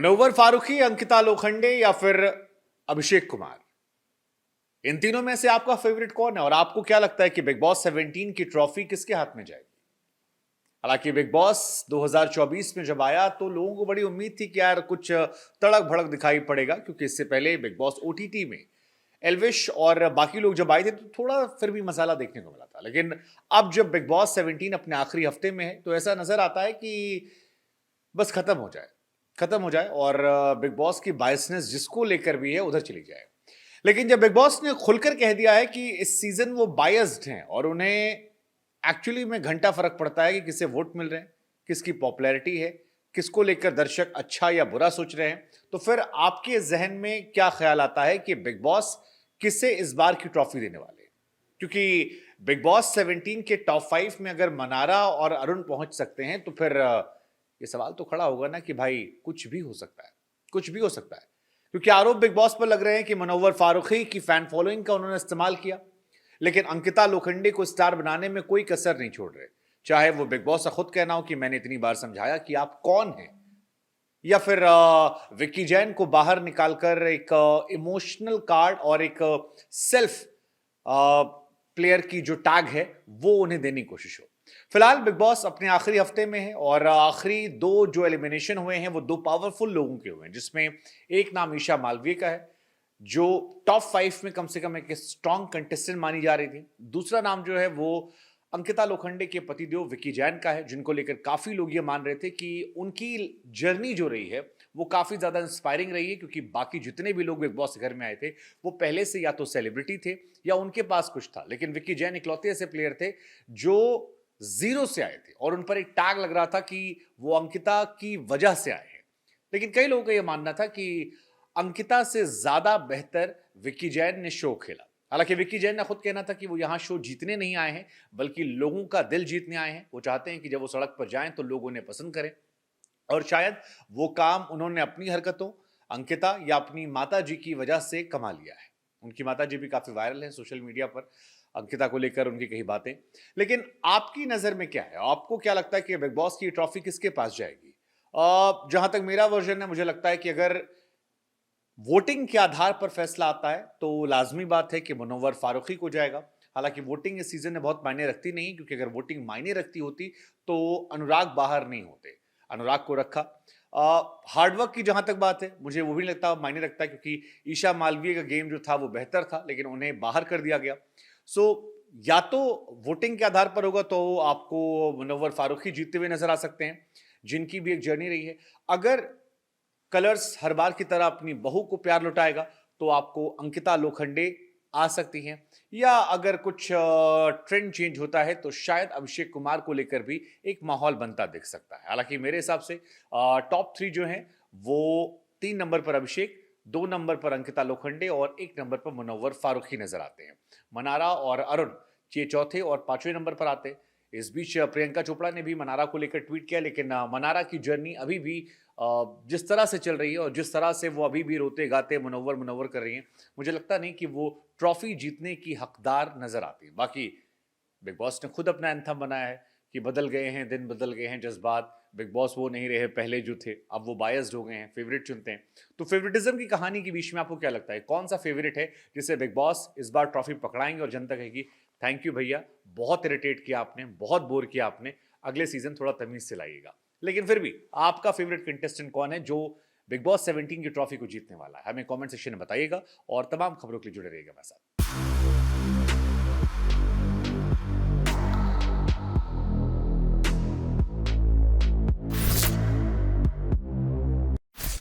Manoeuvre Farooqui, Ankita Lokhande या फिर अभिषेक कुमार, इन तीनों में से आपका फेवरेट कौन है? और आपको क्या लगता है कि बिग बॉस 17 की ट्रॉफी किसके हाथ में जाएगी? हालांकि बिग बॉस 2024 में जब आया तो लोगों को बड़ी उम्मीद थी कि यार कुछ तड़क भड़क दिखाई पड़ेगा, क्योंकि इससे पहले बिग बॉस ओटीटी में एल्विश और बाकी लोग जब आए थे तो थोड़ा फिर भी मसाला देखने को मिला था। लेकिन अब जब बिग बॉस 17 अपने आखिरी हफ्ते में है तो ऐसा नजर आता है कि बस खत्म हो जाए और बिग बॉस की बायसनेस जिसको लेकर भी है उधर चली जाए। लेकिन जब बिग बॉस ने खुलकर कह दिया है कि इस सीजन वो बायस्ड हैं और उन्हें एक्चुअली में घंटा फर्क पड़ता है कि किसे वोट मिल रहे हैं, किसकी पॉपुलैरिटी है, किसको लेकर दर्शक अच्छा या बुरा सोच रहे हैं, तो फिर आपके जहन में क्या ख्याल आता है कि बिग बॉस किसे इस बार की ट्रॉफी देने वाले हैं? क्योंकि बिग बॉस 17 के टॉप 5 में अगर मनारा और अरुण पहुंच सकते हैं तो फिर ये सवाल तो खड़ा होगा ना कि भाई कुछ भी हो सकता है, कुछ भी हो सकता है। क्योंकि आरोप बिग बॉस पर लग रहे हैं कि मनोवर फारूकी की फैन फॉलोइंग का उन्होंने इस्तेमाल किया, लेकिन अंकिता लोखंडे को स्टार बनाने में कोई कसर नहीं छोड़ रहे, चाहे वो बिग बॉस का खुद कहना हो कि मैंने इतनी बार समझाया कि आप कौन हैं, या फिर विक्की जैन को बाहर निकालकर एक इमोशनल कार्ड और एक सेल्फ प्लेयर की जो टैग है वो उन्हें देने की कोशिश हो। फिलहाल बिग बॉस अपने आखिरी हफ्ते में है और आखिरी दो जो एलिमिनेशन हुए हैं वो दो पावरफुल लोगों के हुए हैं, जिसमें एक नाम ईशा मालवीय का है जो टॉप 5 में कम से कम एक स्ट्रॉन्ग कंटेस्टेंट मानी जा रही थी। दूसरा नाम जो है वो अंकिता लोखंडे के पतिदेव विक्की जैन का है, जिनको लेकर काफी लोग ये मान रहे थे कि उनकी जर्नी जो रही है वो काफी ज्यादा इंस्पायरिंग रही है, क्योंकि बाकी जितने भी लोग बिग बॉस घर में आए थे वो पहले से या तो सेलिब्रिटी थे या उनके पास कुछ था, लेकिन विक्की जैन इकलौते ऐसे प्लेयर थे जो जीरो से आए थे और उन पर एक टैग लग रहा था कि वो अंकिता की वजह से आए हैं। लेकिन कई लोगों का यह मानना था कि अंकिता से ज्यादा बेहतर विक्की जैन ने शो खेला। हालांकि विक्की जैन ने खुद कहना था कि वो यहां शो जीतने नहीं आए हैं बल्कि लोगों का दिल जीतने आए हैं। वो चाहते हैं कि जब वो सड़क पर जाएं तो लोग उन्हें पसंद करें, और शायद वो काम उन्होंने अपनी हरकतों, अंकिता या अपनी माता जी की वजह से कमा लिया है। उनकी माता जी भी काफी वायरल है सोशल मीडिया पर अंकिता को लेकर उनकी कई बातें। लेकिन आपकी नजर में क्या है? आपको क्या लगता है कि बिग बॉस की ट्रॉफी किसके पास जाएगी? जहां तक मेरा वर्जन है, मुझे लगता है कि अगर वोटिंग के आधार पर फैसला आता है तो लाजमी बात है कि मनोवर फारूकी को जाएगा। हालांकि वोटिंग इस सीजन में बहुत मायने रखती नहीं, क्योंकि अगर वोटिंग मायने रखती होती तो अनुराग बाहर नहीं होते, अनुराग को रखा। हार्डवर्क की जहां तक बात है, मुझे वो भी लगता मायने रखता है, क्योंकि ईशा मालवीय का गेम जो था वो बेहतर था लेकिन उन्हें बाहर कर दिया गया। सो या तो वोटिंग के आधार पर होगा तो आपको मनोवर फारूकी जीतते हुए नजर आ सकते हैं, जिनकी भी एक जर्नी रही है। अगर कलर्स हर बार की तरह अपनी बहू को प्यार लुटाएगा तो आपको अंकिता लोखंडे आ सकती हैं, या अगर कुछ ट्रेंड चेंज होता है तो शायद अभिषेक कुमार को लेकर भी एक माहौल बनता दिख सकता है। हालांकि मेरे हिसाब से टॉप 3 जो हैं वो 3 नंबर पर अभिषेक, 2 नंबर पर अंकिता लोखंडे और 1 नंबर पर मनोवर फारूकी नजर आते हैं। मनारा और अरुण ये चौथे और पांचवें नंबर पर आते हैं। इस बीच प्रियंका चोपड़ा ने भी मनारा को लेकर ट्वीट किया, लेकिन मनारा की जर्नी अभी भी जिस तरह से चल रही है और जिस तरह से वो अभी भी रोते गाते मनोवर मनोवर कर रही हैं, मुझे लगता नहीं कि वो ट्रॉफी जीतने की हकदार नजर आती है। बाकी बिग बॉस ने खुद अपना एंथम बनाया है कि बदल गए हैं दिन, बदल गए हैं जज्बात, बिग बॉस वो नहीं रहे पहले जो थे, अब वो बायस्ड हो गए हैं, फेवरेट चुनते हैं। तो फेवरेटिज्म की कहानी के बीच में आपको क्या लगता है, कौन सा फेवरेट है जिसे बिग बॉस इस बार ट्रॉफी पकड़ाएंगे और जनता कहेगी थैंक यू भैया, बहुत इरिटेट किया आपने, बहुत बोर किया आपने, अगले सीजन थोड़ा तमीज से लाइएगा। लेकिन फिर भी आपका फेवरेट कंटेस्टेंट कौन है जो बिग बॉस 17 की ट्रॉफी को जीतने वाला है? हमें कमेंट सेक्शन में बताइएगा और तमाम खबरों के लिए जुड़े रहिएगा मेरे साथ।